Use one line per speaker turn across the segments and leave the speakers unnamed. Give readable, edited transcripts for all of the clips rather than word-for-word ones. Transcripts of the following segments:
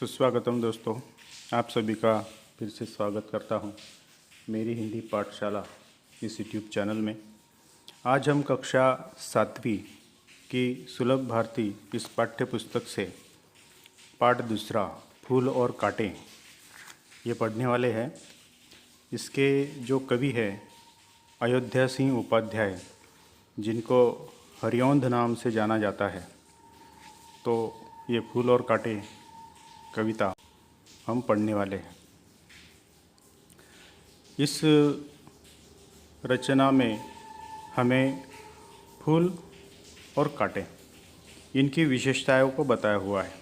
सुस्वागतम दोस्तों, आप सभी का फिर से स्वागत करता हूं मेरी हिंदी पाठशाला इस यूट्यूब चैनल में। आज हम कक्षा 7वीं की सुलभ भारती इस पाठ्य पुस्तक से पाठ दूसरा फूल और कांटे ये पढ़ने वाले हैं। इसके जो कवि है अयोध्या सिंह उपाध्याय, जिनको हरिऔंध नाम से जाना जाता है। तो ये फूल और कांटे कविता हम पढ़ने वाले हैं। इस रचना में हमें फूल और कांटे इनकी विशेषताओं को बताया हुआ है।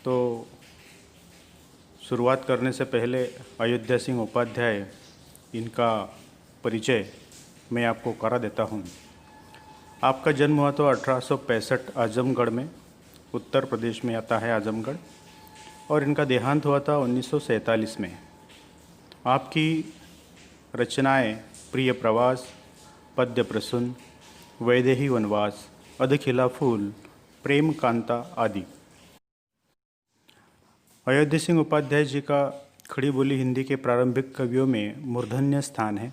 तो शुरुआत करने से पहले अयोध्या सिंह उपाध्याय इनका परिचय मैं आपको करा देता हूँ। आपका जन्म हुआ तो 1865 आजमगढ़ में, उत्तर प्रदेश में आता है आजमगढ़, और इनका देहांत हुआ था 1947 में। आपकी रचनाएं प्रिय प्रवास, पद्य प्रसून, वैदेही वनवास, अधखिला फूल, प्रेम कांता आदि। अयोध्या सिंह उपाध्याय जी का खड़ी बोली हिंदी के प्रारंभिक कवियों में मूर्धन्य स्थान है।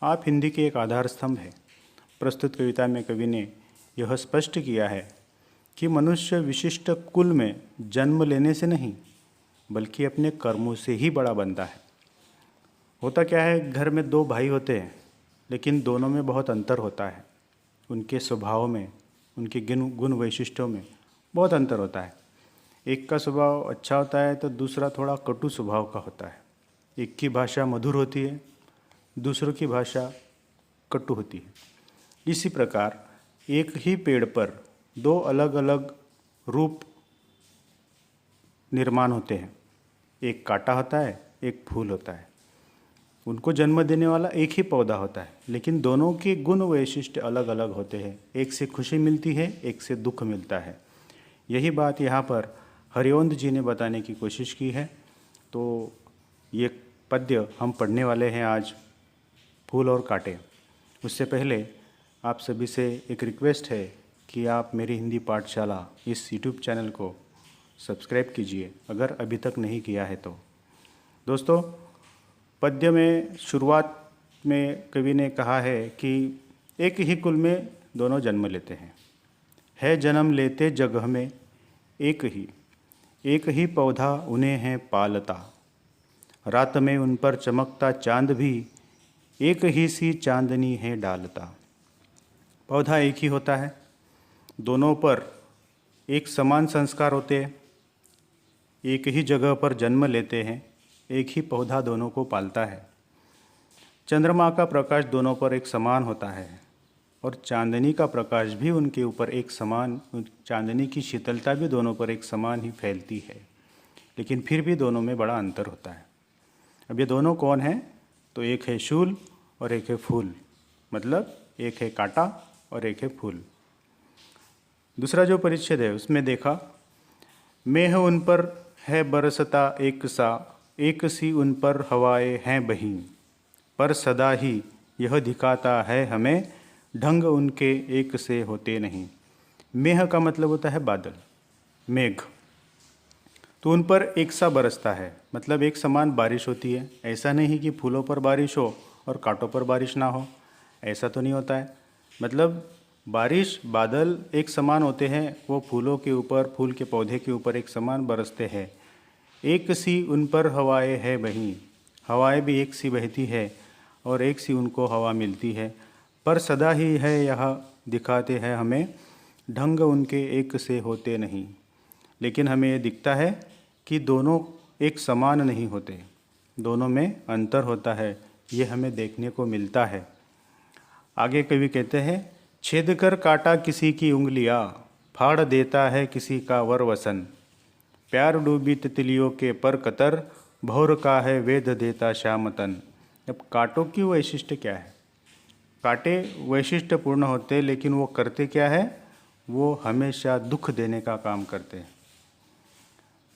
आप हिंदी के एक आधार स्तंभ है। प्रस्तुत कविता में कवि ने यह स्पष्ट किया है कि मनुष्य विशिष्ट कुल में जन्म लेने से नहीं बल्कि अपने कर्मों से ही बड़ा बनता है। होता क्या है, घर में दो भाई होते हैं लेकिन दोनों में बहुत अंतर होता है। उनके स्वभाव में, उनके गुण वैशिष्ट्यों में बहुत अंतर होता है। एक का स्वभाव अच्छा होता है तो दूसरा थोड़ा कटु स्वभाव का होता है। एक की भाषा मधुर होती है, दूसरों की भाषा कटु होती है। इसी प्रकार एक ही पेड़ पर दो अलग अलग रूप निर्माण होते हैं। एक कांटा होता है, एक फूल होता है। उनको जन्म देने वाला एक ही पौधा होता है, लेकिन दोनों के गुण वैशिष्ट्य अलग अलग होते हैं। एक से खुशी मिलती है, एक से दुख मिलता है। यही बात यहाँ पर हरिऔंध जी ने बताने की कोशिश की है। तो ये पद्य हम पढ़ने वाले हैं आज, फूल और कांटे। उससे पहले आप सभी से एक रिक्वेस्ट है कि आप मेरी हिंदी पाठशाला इस यूट्यूब चैनल को सब्सक्राइब कीजिए अगर अभी तक नहीं किया है तो। दोस्तों, पद्य में शुरुआत में कवि ने कहा है कि एक ही कुल में दोनों जन्म लेते हैं। है जन्म लेते जगह में एक ही पौधा उन्हें है पालता। रात में उन पर चमकता चांद भी एक ही सी चांदनी है डालता। पौधा एक ही होता है, दोनों पर एक समान संस्कार होते हैं, एक ही जगह पर जन्म लेते हैं, एक ही पौधा दोनों को पालता है। चंद्रमा का प्रकाश दोनों पर एक समान होता है और चांदनी का प्रकाश भी उनके ऊपर एक समान, चांदनी की शीतलता भी दोनों पर एक समान ही फैलती है, लेकिन फिर भी दोनों में बड़ा अंतर होता है। अब ये दोनों कौन हैं? तो एक है शूल और एक है फूल, मतलब एक है कांटा और एक है फूल। दूसरा जो परिच्छेद है उसमें देखा, मेह उन पर है बरसता एक सी उन पर हवाएं हैं बहीं, पर सदा ही यह दिखाता है हमें ढंग उनके एक से होते नहीं। मेह का मतलब होता है बादल, मेघ। तो उन पर एक सा बरसता है, मतलब एक समान बारिश होती है। ऐसा नहीं कि फूलों पर बारिश हो और कांटों पर बारिश ना हो, ऐसा तो नहीं होता है। मतलब बारिश, बादल एक समान होते हैं, वो फूलों के ऊपर, फूल के पौधे के ऊपर एक समान बरसते हैं। एक सी उन पर हवाएं है बहीं, हवाएं भी एक सी बहती है और एक सी उनको हवा मिलती है। पर सदा ही है यह दिखाते हैं हमें ढंग उनके एक से होते नहीं। लेकिन हमें ये दिखता है कि दोनों एक समान नहीं होते, दोनों में अंतर होता है, ये हमें देखने को मिलता है। आगे कवि कहते हैं, छेद कर काटा किसी की उंगलियां, फाड़ देता है किसी का वर वसन। प्यार डूबी तितलियों के पर कतर, भौर का है वेद देता श्यामतन। अब कांटों की वैशिष्ट्य क्या है? कांटे वैशिष्ट्यपूर्ण होते, लेकिन वो करते क्या है? वो हमेशा दुख देने का काम करते हैं।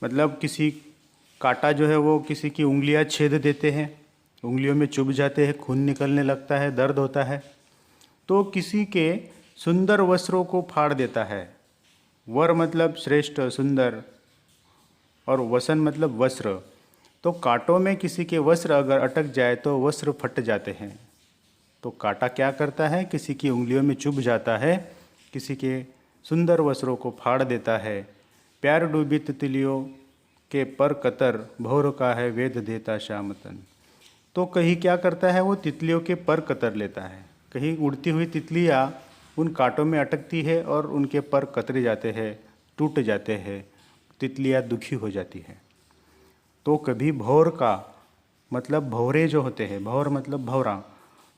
मतलब किसी कांटा जो है वो किसी की उंगलियां छेद देते हैं, उंगलियों में चुभ जाते हैं, खून निकलने लगता है, दर्द होता है। तो किसी के सुंदर वस्त्रों को फाड़ देता है। वर मतलब श्रेष्ठ, सुंदर, और वसन मतलब वस्त्र। तो कांटों में किसी के वस्त्र अगर अटक जाए तो वस्त्र फट जाते हैं। तो कांटा क्या करता है, किसी की उंगलियों में चुभ जाता है, किसी के सुंदर वस्त्रों को फाड़ देता है। प्यार डूबी तितलियों के पर कतर, भौर का है वेद देता श्यामतन। तो कहीं क्या करता है, वो तितलियों के पर कतर लेता है। कहीं उड़ती हुई तितलियाँ उन कांटों में अटकती है और उनके पर कतरे जाते हैं, टूट जाते हैं, तितलियाँ दुखी हो जाती हैं। तो कभी भौर का मतलब भौरे जो होते हैं, भौर मतलब भौरा,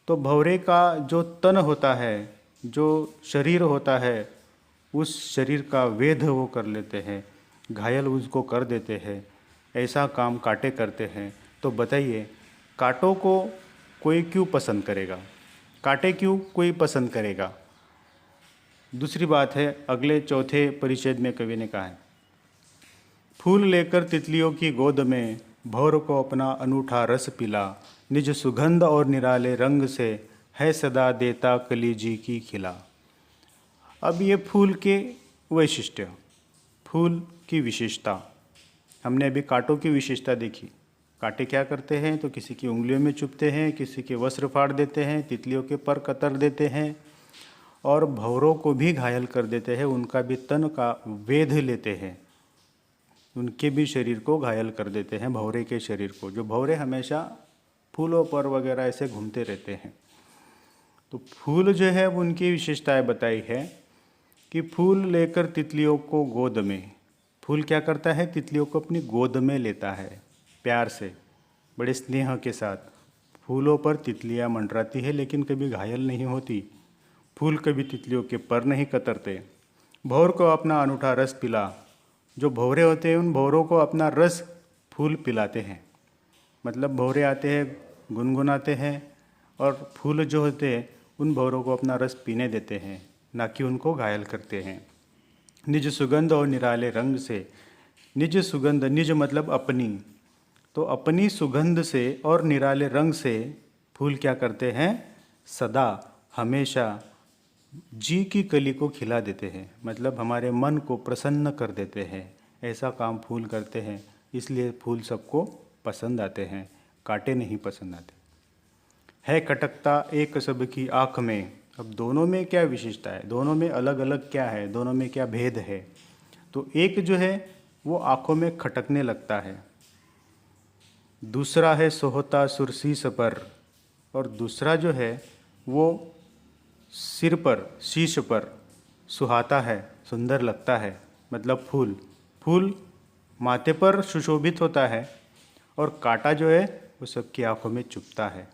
तो भौरे का जो तन होता है, जो शरीर होता है, उस शरीर का वेध वो कर लेते हैं, घायल उसको कर देते हैं। ऐसा काम कांटे करते हैं। तो बताइए, कांटों को कोई क्यों पसंद करेगा, कांटे क्यों कोई पसंद करेगा। दूसरी बात है, अगले चौथे परिच्छेद में कवि ने कहा है, फूल लेकर तितलियों की गोद में भौर को अपना अनूठा रस पिला, निज सुगंध और निराले रंग से है सदा देता कलीजी की खिला। अब ये फूल के वैशिष्ट्य, फूल की विशेषता, हमने अभी कांटों की विशेषता देखी। कांटे क्या करते हैं, तो किसी की उंगलियों में चुभते हैं, किसी के वस्त्र फाड़ देते हैं, तितलियों के पर कतर देते हैं और भौरों को भी घायल कर देते हैं, उनका भी तन का वेध लेते हैं, उनके भी शरीर को घायल कर देते हैं, भौरे के शरीर को। जो भौरे हमेशा फूलों पर वगैरह ऐसे घूमते रहते हैं। तो फूल जो है वो उनकी विशेषताएं बताई है कि फूल लेकर तितलियों को गोद में, फूल क्या करता है, तितलियों को अपनी गोद में लेता है, प्यार से, बड़े स्नेह के साथ। फूलों पर तितलियां मंडराती है लेकिन कभी घायल नहीं होती। फूल कभी तितलियों के पर नहीं कतरते। भौर को अपना अनूठा रस पिला, जो भौरे होते हैं उन भौरों को अपना रस फूल पिलाते हैं। मतलब भौरे आते हैं, गुनगुनाते हैं और फूल जो होते हैं उन भौरों को अपना रस पीने देते हैं, ना कि उनको घायल करते हैं। निज सुगंध और निराले रंग से, निज सुगंध, निज मतलब अपनी, तो अपनी सुगंध से और निराले रंग से फूल क्या करते हैं, सदा हमेशा जी की कली को खिला देते हैं, मतलब हमारे मन को प्रसन्न कर देते हैं। ऐसा काम फूल करते हैं, इसलिए फूल सबको पसंद आते हैं, कांटे नहीं पसंद आते। है कटकता एक सब की आँख में, अब दोनों में क्या विशेषता है, दोनों में अलग अलग क्या है, दोनों में क्या भेद है। तो एक जो है वो आँखों में खटकने लगता है, दूसरा है सोहता सुरसीस पर, और दूसरा जो है वो सिर पर, शीश पर सुहाता है, सुंदर लगता है। मतलब फूल, फूल माथे पर सुशोभित होता है और कांटा जो है वो सबकी आंखों में चुभता है।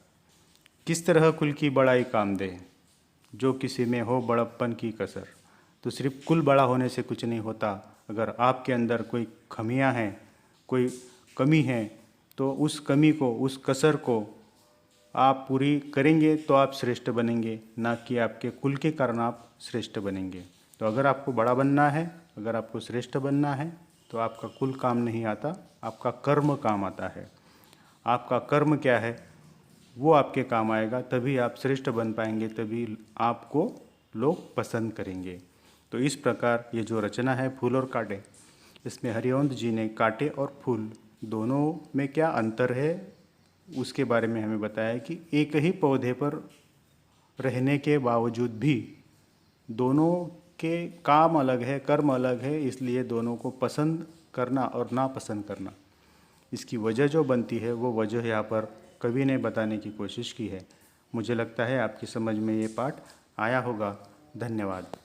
किस तरह कुल की बड़ाई काम दे, जो किसी में हो बड़प्पन की कसर। तो सिर्फ कुल बड़ा होने से कुछ नहीं होता, अगर आपके अंदर कोई खमियां हैं, कोई कमी है, तो उस कमी को, उस कसर को आप पूरी करेंगे तो आप श्रेष्ठ बनेंगे, ना कि आपके कुल के कारण आप श्रेष्ठ बनेंगे। तो अगर आपको बड़ा बनना है, अगर आपको श्रेष्ठ बनना है, तो आपका कुल काम नहीं आता, आपका कर्म काम आता है। आपका कर्म क्या है वो आपके काम आएगा, तभी आप श्रेष्ठ बन पाएंगे, तभी आपको लोग पसंद करेंगे। तो इस प्रकार ये जो रचना है फूल और कांटे, इसमें हरिवंश जी ने कांटे और फूल दोनों में क्या अंतर है उसके बारे में हमें बताया कि एक ही पौधे पर रहने के बावजूद भी दोनों के काम अलग है, कर्म अलग है, इसलिए दोनों को पसंद करना और नापसंद करना, इसकी वजह जो बनती है वो वजह यहाँ पर कवि ने बताने की कोशिश की है। मुझे लगता है आपकी समझ में ये पाठ आया होगा। धन्यवाद।